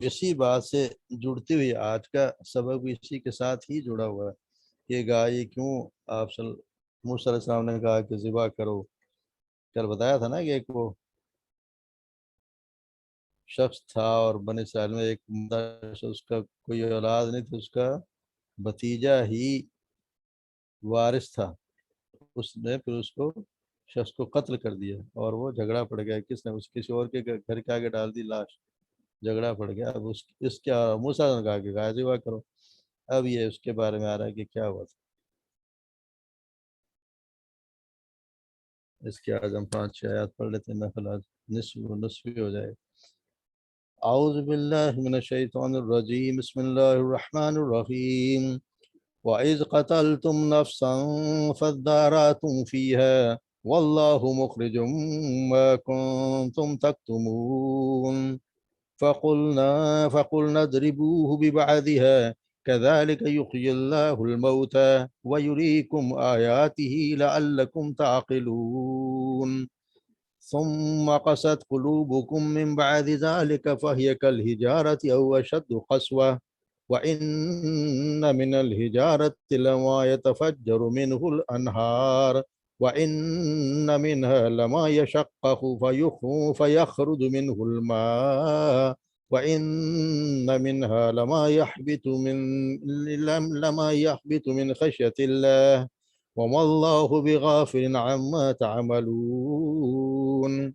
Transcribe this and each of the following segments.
اسی بات سے جڑتی ہوئی آج کا سبق بھی اسی کے ساتھ ہی جڑا ہوا ہے کہ گائے کیوں آپ موسیٰ علیہ السلام نے کہا کہ ذبح کرو. کل بتایا تھا نا کہ ایک وہ شخص تھا اور بنی اسرائیل میں ایک اس کا کوئی اولاد نہیں تھا، اس کا بھتیجا ہی وارث تھا. اس نے پھر اس کو شخص کو قتل کر دیا اور وہ جھگڑا پڑ گیا. کس نے؟ اس کسی اور کے گھر کے آگے ڈال دی لاش، جھگڑا پڑ گیا. اب اس کے موسیٰ نے کہا کہ گائے ذبح کرو. اب یہ اس کے بارے میں آ رہا ہے کہ کیا ہوا تھا. اس کے آج ہم 5-6 آیات پڑھ لیتے ہیں، نفل آج نصفی ہو جائے. اعوذ باللہ من الشیطان الرجیم، بسم اللہ الرحمن الرحیم. وَإِذْ قَتَلْتُمْ نَفْسًا فَادَّارَأْتُمْ فِيهَا وَاللَّهُ مُخْرِجٌ مَا كُنْتُمْ تَكْتُمُونَ فَقُلْنَا اضْرِبُوهُ بِبَعْضِهَا كَذَلِكَ يُحْيِي اللَّهُ الْمَوْتَى وَيُرِيكُمْ آيَاتِهِ لَعَلَّكُمْ تَعْقِلُونَ ثم قست قلوبكم من بعد ذلك فهي كالحجارة أو أشد قسوة وإن من الحجارة لما يتفجر منه الأنهار وإن منها لما يشقق فيخرج منه الماء وإن منها لما يحبط من خشية الله وما الله بغافل عما تعملون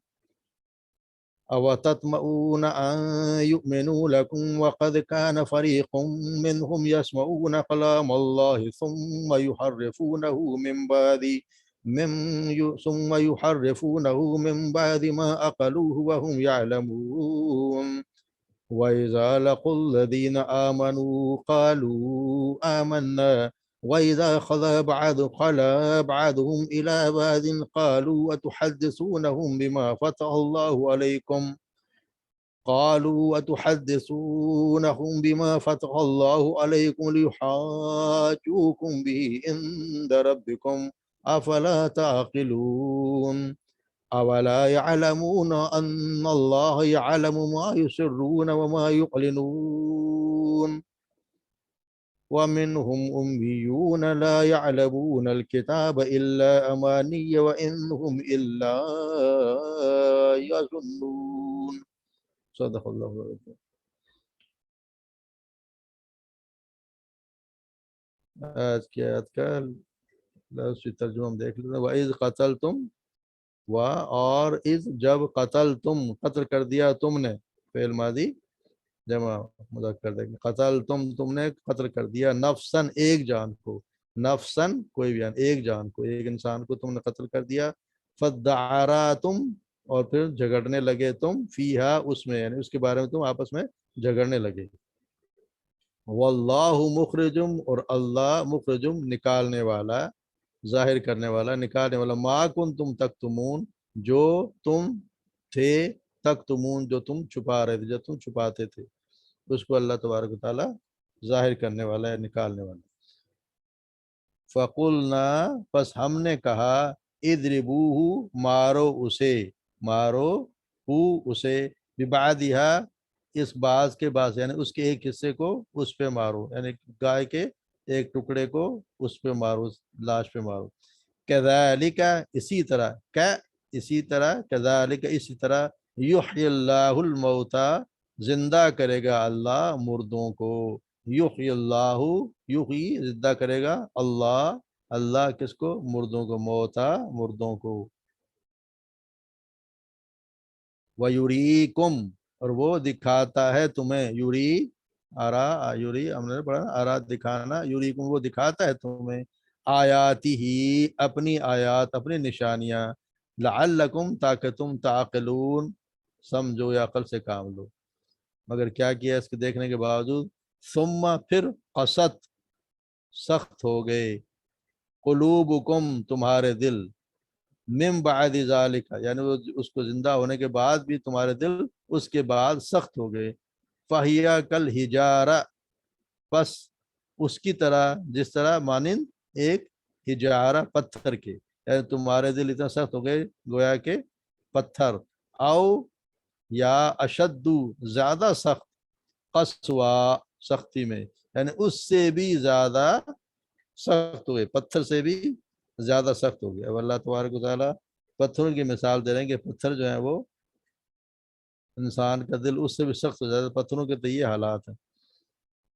أوتطمئون أن يؤمنوا لكم وقد كان فريق منهم يسمعون كلام الله ثم يحرفونه من بعد ما أقلوه وهم يعلمون وإذا لقوا الذين آمنوا قالوا آمنا وإذا خلا بعضهم إلى بعض قالوا أتحدثونهم بما فتح الله عليكم ليحاجوكم به عند ربكم أفلا تعقلون أولا يعلمون أن الله يعلم ما يسرون وما يعلنون ومنهم أميون لا يعلمون الكتاب إلا أماني وإنهم إلا يظنون. صدق الله العظيم. آج کی آیت کا لفظی ترجمہ ہم دیکھ لیتے ہیں. وَإِذْ قَتَلْتُمْ اور اذ جب قتل کر دیا تم نے، فعل ماضی جمع مذکر دیکھیں، تم نے قتل کر دیا نفسن ایک جان کو، نفسن کوئی بھی ایک جان کو، ایک انسان کو تم نے قتل کر دیا. فَادَّارَأْتُمْ اور پھر جھگڑنے لگے تم، فیہا اس میں، یعنی اس کے بارے میں تم آپس میں جھگڑنے لگے. واللہ مخرجم اور اللہ مخرجم نکالنے والا، ظاہر کرنے والا، نکالنے والا، ما کنتم تکتمون جو تم تھے، تکتمون جو تم چھپا رہے تھے، جو تم چھپاتے تھے، اس کو اللہ تبارک و تعالی ظاہر کرنے والا ہے، نکالنے والا. فقلنا پس ہم نے کہا، اضربوہ مارو اسے، مارو اسے، ببعدہا اس بعض کے بعض، یعنی اس کے ایک حصے کو اس پہ مارو، یعنی گائے کے ایک ٹکڑے کو اس پہ مارو، لاش پہ مارو. کذالک اسی طرح کذالک اسی طرح یحیی اللہ الموتى زندہ کرے گا اللہ مردوں کو. یحیی اللہ، یحیی زندہ کرے گا اللہ کس کو؟ مردوں کو، موتا مردوں کو. وَيُرِيكُمْ اور وہ دکھاتا ہے تمہیں، یوری آرا، یوری ہم نے پڑھا آرا دکھانا، یوریکم وہ دکھاتا ہے تمہیں، آیاتی ہی اپنی آیات، اپنی نشانیاں، لعلکم تاکہ تم تعقلون سمجھو یا عقل سے کام لو. مگر کیا کیا اس کے دیکھنے کے باوجود؟ ثم پھر قست سخت ہو گئے، قلوبکم تمہارے دل، من بعد ذالک یعنی اس کو زندہ ہونے کے بعد بھی تمہارے دل اس کے بعد سخت ہو گئے. فہیا کل ہجارہ پس اس کی طرح، جس طرح مانند ایک ہجارہ پتھر کے، یعنی تمہارے دل اتنا سخت ہو گئے گویا کہ پتھر، او یا اشد زیادہ سخت، قسوا سختی میں، یعنی اس سے بھی زیادہ سخت ہوئے، پتھر سے بھی زیادہ سخت ہو گیا۔ اب اللہ تبارک و تعالیٰ پتھروں کی مثال دے رہے ہیں کہ پتھر جو ہیں وہ انسان کا دل اس سے بھی سخت ہو جاتا ہے، پتھروں کے تو یہ حالات ہیں۔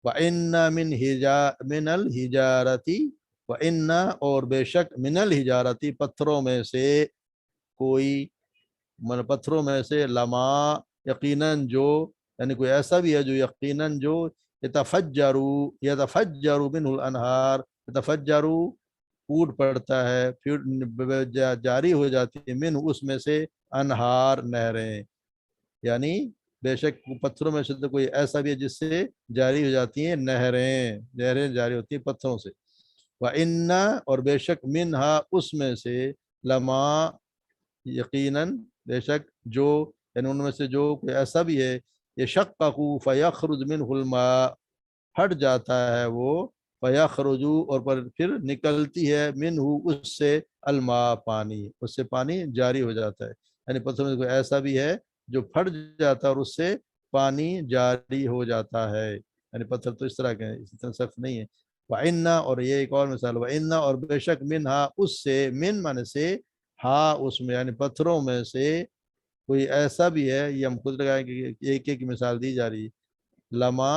وَإِنَّ مِنَ الْحِجَارَةِ وَإِنَّ اور بے شک من الحجارتی پتھروں میں سے کوئی، پتھروں میں سے لما یقیناً جو، یعنی کوئی ایسا بھی ہے جو یقیناً جو یتفجر منہ الانہار، یتفجر پھوٹ پڑتا ہے، پھر جاری ہو جاتی ہے منہ اس میں سے انہار نہریں، یعنی بے شک پتھروں میں سے تو کوئی ایسا بھی ہے جس سے جاری ہو جاتی ہیں نہریں، نہریں جاری ہوتی ہیں پتھروں سے۔ وَإِنَّ اور بے شک منہا اس میں سے لما یقیناً بے شک جو، یعنی ان میں سے جو کوئی ایسا بھی ہے یشقق فیخرج منہ الماء ہٹ جاتا ہے وہ، فیخرج اور پھر نکلتی ہے منہ اس سے الماء پانی، اس سے پانی جاری ہو جاتا ہے، یعنی پتھر میں کوئی ایسا بھی ہے جو پھٹ جاتا ہے اور اس سے پانی جاری ہو جاتا ہے، یعنی پتھر تو اس طرح کے ہیں، اس طرح سخت نہیں ہے۔ وَإِنَّ اور یہ ایک اور مثال، وَإِنَّ اور بے شک منہا اس سے، من معنی سے ہاں اس میں، یعنی پتھروں میں سے کوئی ایسا بھی ہے، یہ ہم خود لگائیں کہ ایک ایک مثال دی جا رہی ہے، لما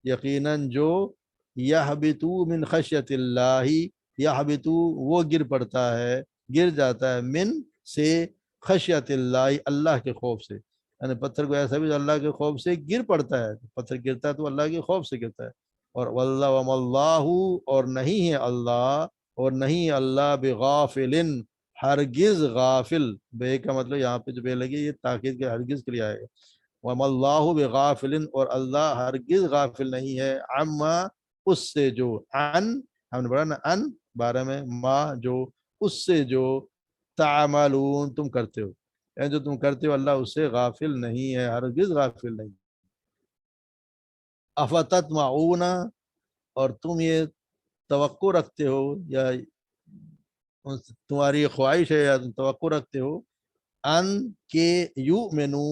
یقیناً جو یحبطو من خشیت اللہ، یحبطو وہ گر پڑتا ہے، گر جاتا ہے، من سے خشیت اللہ اللہ کے خوف سے، یعنی پتھر کو ایسا بھی جو اللہ کے خوف سے گر پڑتا ہے، پتھر گرتا ہے تو اللہ کے خوف سے گرتا ہے۔ اور واللہ وما اللہ اور نہیں ہے اللہ، اور نہیں اللہ بغافل ہرگز غافل، بے کا مطلب یہاں پہ جو بے لگی یہ تاکید کے ہرگز کے لیے آئے گا، وما اللہ بغافل اور اللہ ہرگز غافل نہیں ہے، عما اس سے جو، عن ہم نے پڑھا نا ان بارے میں، ما جو اس سے جو، تعملون تم کرتے ہو، یعنی جو تم کرتے ہو اللہ اس سے غافل نہیں ہے، ہرگز غافل نہیں۔ افتطمعون اور تم یہ توقع رکھتے ہو یا تمہاری خواہش ہے یا تم توقع رکھتے ہو، ان کے یؤمنو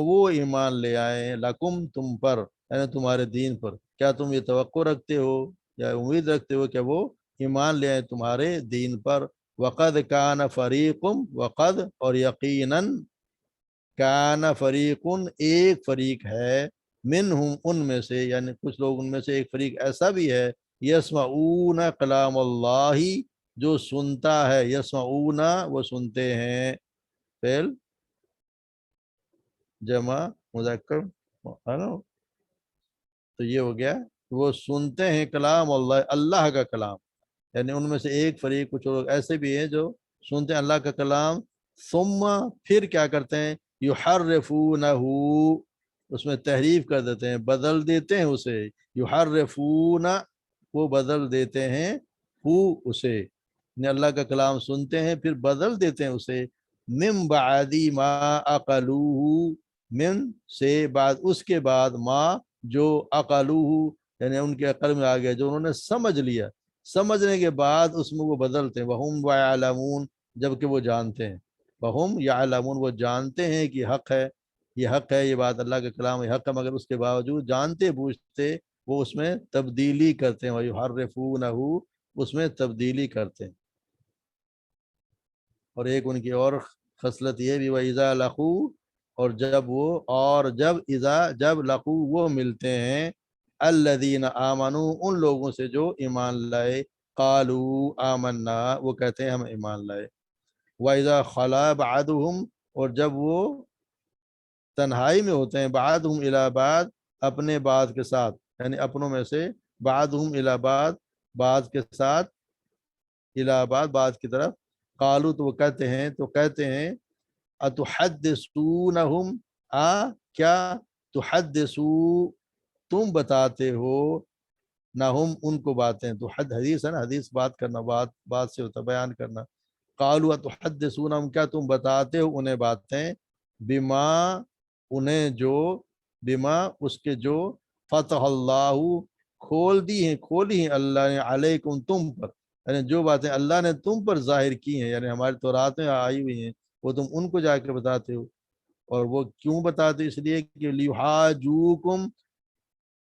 وہ ایمان لے آئیں، لکم تم پر، یعنی تمہارے دین پر، کیا تم یہ توقع رکھتے ہو یا امید رکھتے ہو کہ وہ ایمان لے آئیں تمہارے دین پر؟ وقد کان فریقم وقد اور یقیناً کان فریقن ایک فریق ہے، منہم ان میں سے، یعنی کچھ لوگ ان میں سے ایک فریق ایسا بھی ہے، یسمعون کلام اللہ جو سنتا ہے، یسمعون وہ سنتے ہیں، فعل جمع مذکر ہے نا، تو یہ ہو گیا وہ سنتے ہیں کلام اللہ، اللہ کا کلام، یعنی ان میں سے ایک فریق کچھ لوگ ایسے بھی ہیں جو سنتے ہیں اللہ کا کلام، ثم پھر کیا کرتے ہیں، یحرفونہ اس میں تحریف کر دیتے ہیں، بدل دیتے ہیں اسے، یحرفون وہ بدل دیتے ہیں، اسے، یعنی اللہ کا کلام سنتے ہیں پھر بدل دیتے ہیں اسے، من بعد ما عقلوہ من سے بعد اس کے بعد، ما جو عقلوہ یعنی ان کے عقل میں آ گیا، جو انہوں نے سمجھ لیا، سمجھنے کے بعد اس میں وہ بدلتے ہیں، وہم یعلمون جبکہ وہ جانتے ہیں، وہم یعلمون وہ جانتے ہیں کہ حق ہے، یہ حق ہے، یہ بات اللہ کا کلام یہ حق ہے، مگر اس کے باوجود جانتے بوجھتے وہ اس میں تبدیلی کرتے ہیں، وَيُحَرِّفُونَهُ اس میں تبدیلی کرتے ہیں۔ اور ایک ان کی اور خصلت یہ بھی، وَإِذَا لَقُوا اور جب وہ، اور جب لقو وہ ملتے ہیں، الذین آمنوا ان لوگوں سے جو ایمان لائے، قالوا آمنا وہ کہتے ہیں ہم ایمان لائے، وَإِذَا خَلَا بَعْضُهُمْ اور جب وہ تنہائی میں ہوتے ہیں، بعضهم الی بعض اپنے بعض کے ساتھ، یعنی اپنوں میں سے، بعضهم الی بعض بعض کے ساتھ، الی بعض بعض کی طرف، قالوا تو وہ کہتے ہیں اتحدثونہم کیا، تحدثو تم بتاتے ہو، نہم ان کو باتیں، تو حدیث ہے نا، حدیث بات کرنا، بات سے ہوتا بیان کرنا، قالوا اتحدثونہم کیا تم بتاتے ہو انہیں باتیں، بما انہیں جو، بما اس کے جو، فتح اللہ کھولی ہیں اللہ نے، علیکم تم پر، یعنی جو باتیں اللہ نے تم پر ظاہر کی ہیں، یعنی ہماری تورات میں آئی ہوئی ہیں وہ تم ان کو جا کے بتاتے ہو، اور وہ کیوں بتاتے؟ اس لیے کہ لیحاجوکم،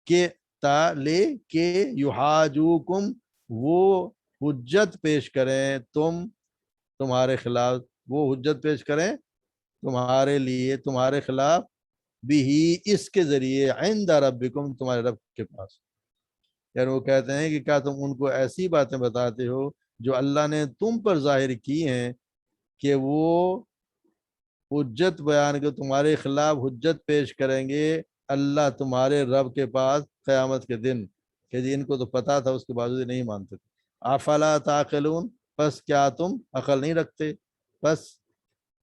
کے تا لے کے یحاجوکم، وہ حجت پیش کریں تمہارے خلاف، وہ حجت پیش کریں تمہارے لیے، تمہارے خلاف، بھی اس کے ذریعے، عند ربکم، تمہارے رب کے پاس۔ یعنی وہ کہتے ہیں کہ کیا تم ان کو ایسی باتیں بتاتے ہو جو اللہ نے تم پر ظاہر کی ہیں کہ وہ حجت بیان کر تمہارے خلاف حجت پیش کریں گے اللہ تمہارے رب کے پاس قیامت کے دن، کہ جی ان کو تو پتا تھا، اس کے باوجود نہیں مانتے تھے۔ افلا تعقلون، پس کیا تم عقل نہیں رکھتے؟ پس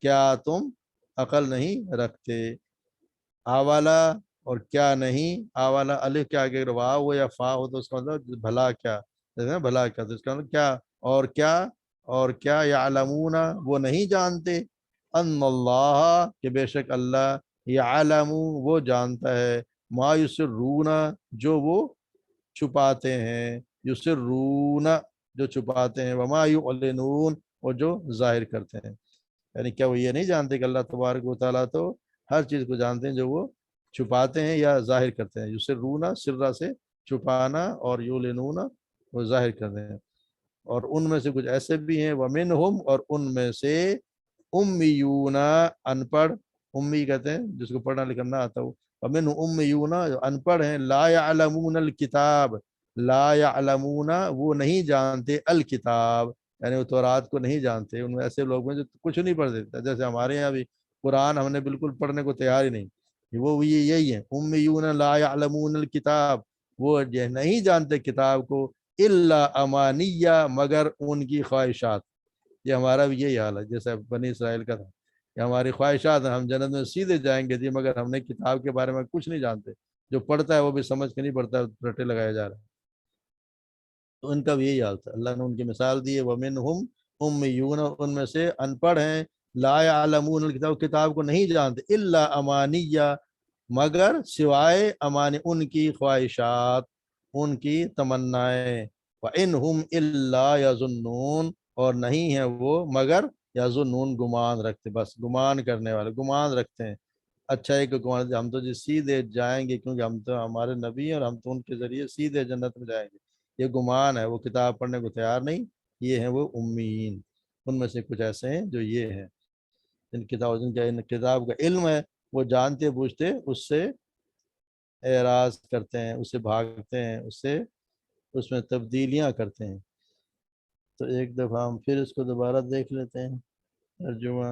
کیا تم عقل نہیں رکھتے؟ آوالا، اور کیا نہیں، آوالا الف کے آگے واو ہو یا فا ہو تو اس کا مطلب بھلا کیا، جیسے نا بھلا کیا، تو اس کا مطلب کیا، اور کیا، اور کیا یعلمون، وہ نہیں جانتے، ان اللہ، کہ بے شک اللہ، یعلم، وہ جانتا ہے، ما یسرون، جو وہ چھپاتے ہیں، یسرون، جو چھپاتے ہیں، وما یعلنون، اور جو ظاہر کرتے ہیں۔ یعنی کیا وہ یہ نہیں جانتے کہ اللہ تبارک و تعالیٰ تو ہر چیز کو جانتے ہیں جو وہ چھپاتے ہیں یا ظاہر کرتے ہیں؟ یسرون سرا سے چھپانا، اور یعلنون وہ ظاہر کرتے ہیں۔ اور ان میں سے کچھ ایسے بھی ہیں، ومنہم، اور ان میں سے امیون، ان پڑھ، امی کہتے ہیں جس کو پڑھنا لکھنا نہ آتا ہو، ومن امیون، جو ان پڑھ ہیں، لا یعلمون الکتاب، لا یعلمون، وہ نہیں جانتے، الکتاب، یعنی وہ تورات کو نہیں جانتے۔ ان میں ایسے لوگ ہیں جو کچھ نہیں پڑھ دیتے، جیسے ہمارے یہاں بھی قرآن ہم نے بالکل پڑھنے کو تیار ہی نہیں، وہ یہی ہے، امیون لا یعلمون الکتاب، وہ یہ نہیں جانتے کتاب کو، الا امانیہ، مگر ان کی خواہشات۔ یہ ہمارا بھی یہی حال ہے، جیسے بنی اسرائیل کا تھا کہ ہماری خواہشات ہیں، ہم جنت میں سیدھے جائیں گے جی، مگر ہم نے کتاب کے بارے میں کچھ نہیں جانتے، جو پڑھتا ہے وہ بھی سمجھ کے نہیں پڑھتا، رٹے لگایا جا رہا ہے۔ تو ان کا بھی یہی حال تھا، اللہ نے ان کی مثال دی ہے، ومنہم امیون، ان میں سے ان پڑھ ہیں، لا یعلمون الکتاب، کتاب کو نہیں جانتے، الا امانیہ، مگر سوائے امان، ان کی خواہشات، ان کی تمنائیں، وَإِنْهُمْ إِلَّا يَظُنُّونَ، اور نہیں ہیں وہ مگر یظنون، گمان رکھتے، بس گمان کرنے والے، گمان رکھتے ہیں، اچھا ہے کہ گمان، ہم تو جی سیدھے جائیں گے کیونکہ ہم تو ہمارے نبی ہیں اور ہم تو ان کے ذریعے سیدھے جنت میں جائیں گے، یہ گمان ہے، وہ کتاب پڑھنے کو تیار نہیں، یہ ہیں وہ امیین۔ ان میں سے کچھ ایسے ہیں جو یہ ہیں، جن کتاب کا علم ہے، وہ جانتے بوجھتے اس سے اعراض کرتے ہیں، اس سے بھاگتے ہیں، اس میں تبدیلیاں کرتے ہیں۔ تو ایک دفعہ ہم پھر اس کو دوبارہ دیکھ لیتے ہیں ترجمہ۔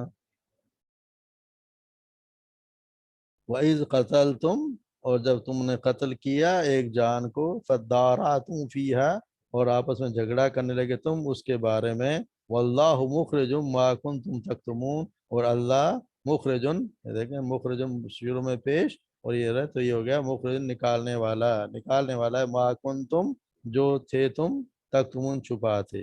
وَإِذْ قَتَلْتُمْ، اور جب تم نے قتل کیا ایک جان کو، فَادَّارَأْتُمْ فِيهَا، اور آپس میں جھگڑا کرنے لگے تم اس کے بارے میں، وَاللَّهُ مُخْرِجٌ مَا كُنْتُمْ تَكْتُمُونَ، اور اللہ مخرجن، دیکھیں مخرجن شروع میں پیش، اور یہ رہے تو یہ ہو گیا مخرجن، نکالنے والا، نکالنے والا ہے، ما کنتم، جو تھے تم، تکتمون، چھپاتے،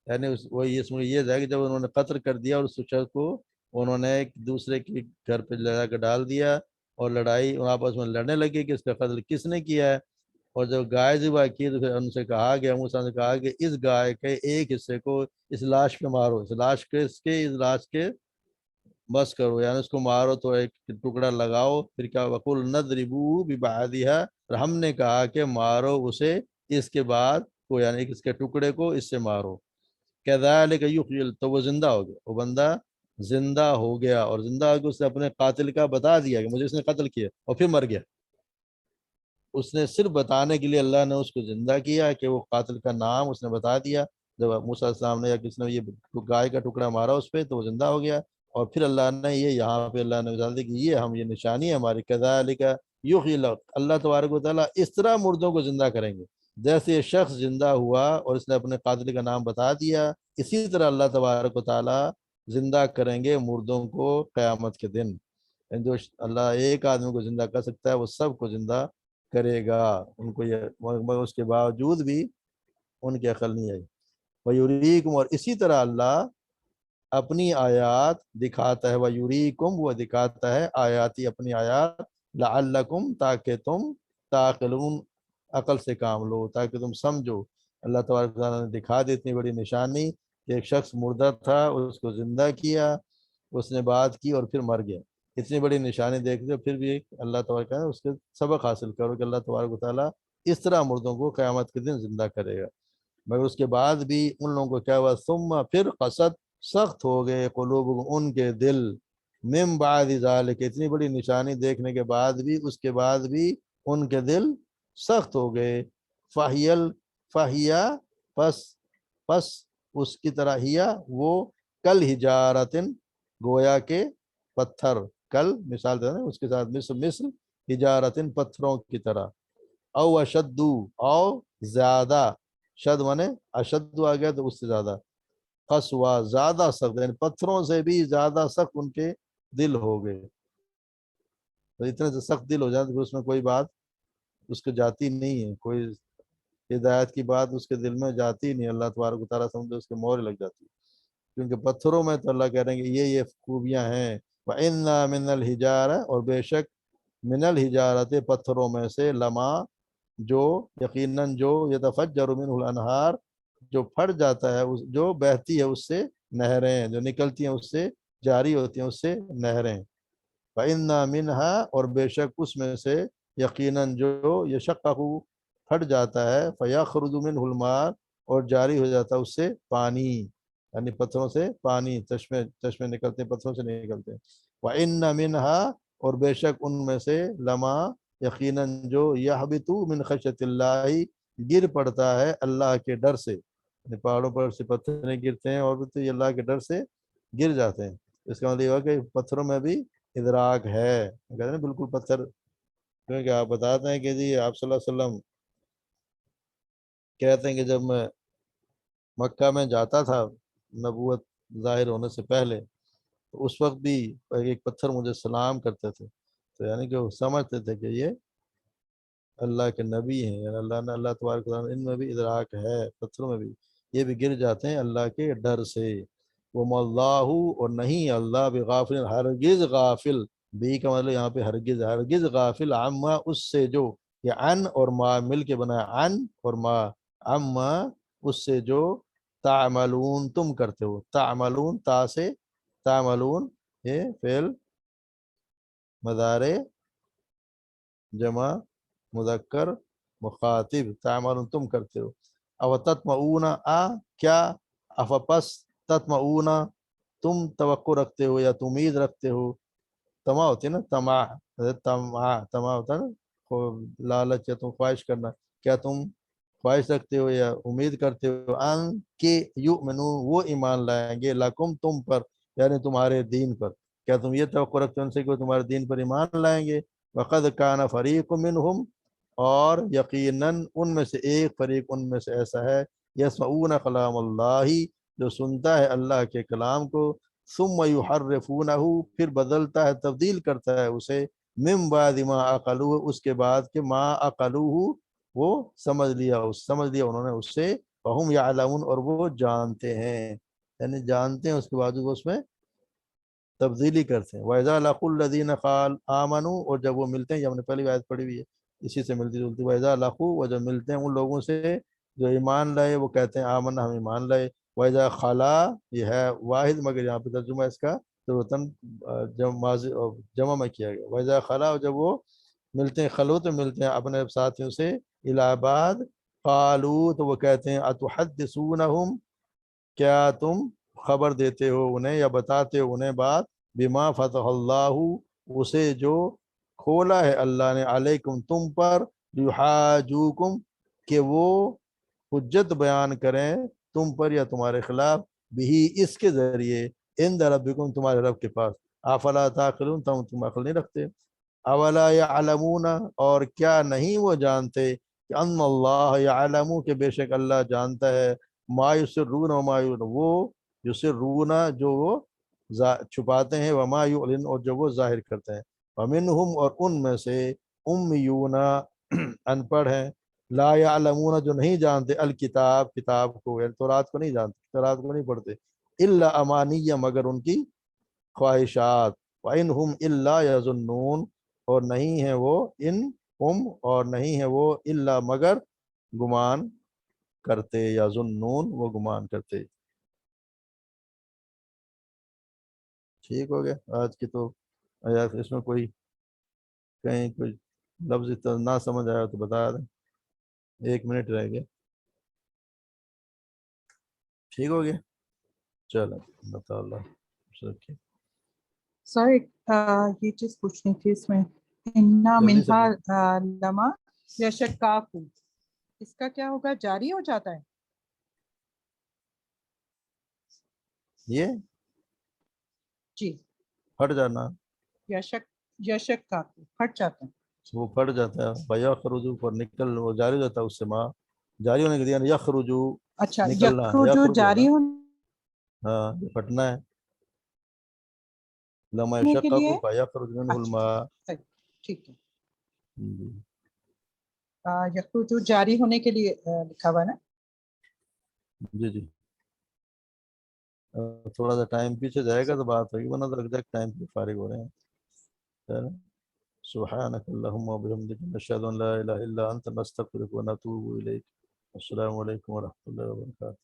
یعنی وہی اس میں یہ ہے کہ جب انہوں نے قتل کر دیا اور اس شخص کو انہوں نے ایک دوسرے کے گھر پہ لڑا کر ڈال دیا، اور لڑائی آپس میں لڑنے لگے کہ اس کا قتل کس نے کیا ہے، اور جب گائے ذبح کی تو پھر ان سے کہا گیا، موسیٰ نے کہا کہ اس گائے کے ایک حصے کو اس لاش پہ مارو، اس لاش کے اس لاش کے بس کرو، یعنی اس کو مارو تو ایک ٹکڑا لگاؤ، پھر کیا، وقل نضربوہ ببعضہا، اور ہم نے کہا کہ مارو اسے اس کے بعد کو، یعنی اس کے ٹکڑے کو اس سے مارو، کذالک یحیی، تو وہ زندہ ہو گیا، وہ بندہ زندہ ہو گیا، اور زندہ ہو کے اس نے اپنے قاتل کا بتا دیا کہ مجھے اس نے قتل کیا، اور پھر مر گیا۔ اس نے صرف بتانے کے لیے اللہ نے اس کو زندہ کیا کہ وہ قاتل کا نام اس نے بتا دیا، جب موسیٰ علیہ السلام نے یا کس نے یہ گائے کا ٹکڑا مارا اس پہ تو وہ زندہ ہو گیا، اور پھر اللہ نے یہ یہاں پہ اللہ نے مثال دی کہ یہ ہم، یہ نشانی ہے ہماری، کذالک یحیی اللہ، اللہ تبارک و تعالیٰ اس طرح مردوں کو زندہ کریں گے، جیسے یہ شخص زندہ ہوا اور اس نے اپنے قاتل کا نام بتا دیا، اسی طرح اللہ تبارک و تعالیٰ زندہ کریں گے مردوں کو قیامت کے دن، جو اللہ ایک آدمی کو زندہ کر سکتا ہے وہ سب کو زندہ کرے گا، ان کو یہ، مگر اس کے باوجود بھی ان کی عقل نہیں آئی۔ وَيُرِيكُمْ، اور اسی طرح اللہ اپنی آیات دکھاتا ہے، وَيُرِيكُمْ، وہ دکھاتا ہے آیاتی، اپنی آیات، لعلکم، تاکہ تم، تعقلون، عقل سے کام لو، تاکہ تم سمجھو۔ اللہ تبارک و تعالیٰ نے دکھا دی اتنی بڑی نشانی کہ ایک شخص مردہ تھا، اس کو زندہ کیا، اس نے بات کی اور پھر مر گیا، اتنی بڑی نشانی دیکھ دو پھر بھی اللہ تبارک ہے اس کے سبق حاصل کرو کہ اللہ تبارک و تعالیٰ اس طرح مردوں کو قیامت کے دن زندہ کرے گا۔ مگر اس کے بعد بھی ان لوگوں کو کیا ہوا، ثم پھر قست سخت ہو گئے قلوب ان کے دل، من بعد ذالک اتنی بڑی نشانی دیکھنے کے بعد بھی، اس کے بعد بھی ان کے دل سخت ہو گئے۔ فہیل فہیا پس پس اس کی طرح ہیا وہ کل ہجارتن گویا کے پتھر، کل مثال دینا اس کے ساتھ مثل ہجارتن پتھروں کی طرح، او اشدو او زیادہ، شد منے اشد آ گیا تو اس سے زیادہ، قسوہ زیادہ سخت، یعنی پتھروں سے بھی زیادہ سخت ان کے دل ہو گئے۔ تو اتنے سے سخت دل ہو جائے تو اس میں کوئی بات اس کو جاتی نہیں ہے، کوئی ہدایت کی بات اس کے دل میں جاتی نہیں، اللہ تبارک و تعالیٰ سمجھے اس کے مہر لگ جاتی ہے، کیونکہ پتھروں میں تو اللہ کہہ رہے ہیں کہ یہ خوبیاں ہیں۔ وَإِنَّا مِنَ الْحِجَارَةِ اور بے شک من الحجارت پتھروں میں سے، لما جو یقیناً جو یتفجر منہ الانہار جو پھٹ جاتا ہے، جو بہتی ہے اس سے نہریں، جو نکلتی ہیں اس سے جاری ہوتی ہیں اس سے نہریں۔ فَإِنَّا مِنْهَا اور بے شک اس میں سے، یقیناً جو یشقق پھٹ جاتا ہے، فَيَخْرُجُ مِنْهُ الْمَاءُ اور جاری ہو جاتا ہے اس سے پانی، یعنی پتھروں سے پانی، چشمے نکلتے ہیں پتھروں سے نکلتے ہیں۔ وَإِنَّ مِنْهَا اور بے شک ان میں سے، لما یقیناً جو یحبط من خشیت اللہ گر پڑتا ہے اللہ کے ڈر سے، یعنی پہاڑوں پر سے پتھر گرتے ہیں اور بھی یہ اللہ کے ڈر سے گر جاتے ہیں۔ اس کا مطلب یہ ہوا کہ پتھروں میں بھی ادراک ہے، کہتے ہیں بالکل پتھر، کیونکہ آپ بتاتے ہیں کہ جی آپ صلی اللہ علیہ وسلم کہتے ہیں کہ جب میں مکہ میں جاتا تھا نبوت ظاہر ہونے سے پہلے، تو اس وقت بھی ایک پتھر مجھے سلام کرتے تھے، تو یعنی کہ وہ سمجھتے تھے کہ یہ اللہ کے نبی ہیں، یعنی اللہ تبارک و تعالیٰ ان میں بھی ادراک ہے، پتھروں میں بھی یہ بھی گر جاتے ہیں اللہ کے ڈر سے۔ وَمَا اللَّهُ اور نہیں اللہ بغافل ہرگز غافل، بی کا مطلب یہاں پہ ہرگز غافل، عما اس سے جو، یہ عن اور ما مل کے بنا ہے، عن اور ما، عما اس سے جو، تعملون تم کرتے ہو، تعملون تا سے تعملون یہ فعل مضارع جمع مذکر مخاطب، تعملون تم کرتے ہو۔ او تطمعون کیا، افپس تطمعون تم توقع رکھتے ہو یا تم امید رکھتے ہو، تما ہوتی ہے نا، تما ہوتا ہے نا لالچ یا تم خواہش کرنا، کیا تم خواہش رکھتے ہو یا امید کرتے ہو، ان کہ یؤمنو وہ ایمان لائیں گے، لکم تم پر، یعنی تمہارے دین پر، کیا تم یہ توقع رکھتے ہو ان سے کہ وہ تمہارے دین پر ایمان لائیں گے؟ وقد کان فریق منہم اور یقیناً ان میں سے ایک فریق ان میں سے ایسا ہے، یسمعون کلام اللہ جو سنتا ہے اللہ کے کلام کو، ثم یحرفونہ پھر بدلتا ہے تبدیل کرتا ہے اسے، من بعد ما عقلوہ اس کے بعد کہ ما عقلوہ وہ سمجھ لیا انہوں نے اس سے، فہم یعلمون اور وہ جانتے ہیں، یعنی جانتے ہیں اس کے بعد وہ اس میں تبدیلی کرتے ہیں۔ وَإِذَا لَقُوا الَّذِينَ آمَنُوا اور جب وہ ملتے ہیں، یہ ہم نے پہلی آیت پڑھی ہوئی ہے اسی سے ملتی جلتی، وَإِذَا لَقُوا وہ جب ملتے ہیں ان لوگوں سے جو ایمان لائے، وہ کہتے ہیں آمنا ہم ایمان لائے، وَإِذَا خَلَا یہ ہے واحد مگر یہاں پہ ترجمہ اس کا ضرورتاً جمع میں کیا گیا، وَإِذَا خَلَا جب وہ ملتے ہیں، خلوت میں ملتے ہیں اپنے ساتھیوں سے، إِلَىٰ بَعْضٍ قَالُوا تو وہ کہتے ہیں أَتُحَدِّثُونَهُمْ کیا تم خبر دیتے ہو انہیں یا بتاتے ہو انہیں بات، بما فتح اللہ اسے جو کھولا ہے اللہ نے، علیکم تم پر، یحاجوکم کہ وہ حجت بیان کریں تم پر یا تمہارے خلاف، بھی اس کے ذریعے، عند ربکم تمہارے رب کے پاس، افلا تعقلون تم عقل نہیں رکھتے، اولا یعلمون اور کیا نہیں وہ جانتے کہ ان اللہ یعلم کہ بے شک اللہ جانتا ہے، ما یسرون وما یعلن وہ یسرون جو وہ چھپاتے ہیں، وما یعلن اور جو وہ ظاہر کرتے ہیں، ومنہم اور ان میں سے، امیون ان پڑھ ہیں، لا یعلمون جو نہیں جانتے، الکتاب کتاب کو، یعنی تورات کو نہیں جانتے، تورات کو نہیں پڑھتے، الا امانیہ مگر ان کی خواہشات، وَإِنْهُمْ إِلَّا يَظُنُّونَ اور نہیں ہیں وہ، ان ہم اور نہیں ہیں وہ، الا مگر گمان کرتے، یا ظنون وہ گمان کرتے۔ ٹھیک ہو گیا آج کی تو آیات اس میں کوئی کہیں کوئی لفظ نہ سمجھ آیا تو بتا دیں. 1 منٹ رہ گیا. ٹھیک ہو گیا. چلو بتا اللہ رکھیے. سر یہ چیز پوچھنی تھی اس میں انا جلدی سے منہا لما یشکاکو، اس کا کیا ہوگا؟ جاری ہو جاتا ہے یہ جی. پھٹ جانا، یشکاکو پھٹ جاتا ہے. وہ پھٹ جاتا ہے. بھیا خروجو پر نکل، وہ جاری ہو جاتا ہے اس سے ماں جاری ہونے کے لیے یخرجو اچھا نکلنا ہے، یخرجو یخرج ہوگا. جاری ہونے ہاں یہ پھٹنا ہے. لما کے لیے. یشقق فیخرج منه اچھا الماء. صحیح، ٹھیک ہے. جی. یخرجو جاری ہونے کے لیے لکھا ہوا ہے نا. جی جی تھوڑا سا ٹائم پیچھے جائے گا تو بات ہوگی، ورنہ تو ایگزیکٹ ٹائم پہ فارغ ہو رہے ہیں. سبحانك اللهم وبحمدك نشهد ان لا اله الا انت نستغفرك ونتوب اليك. السلام علیکم ورحمۃ اللہ وبرکاتہ.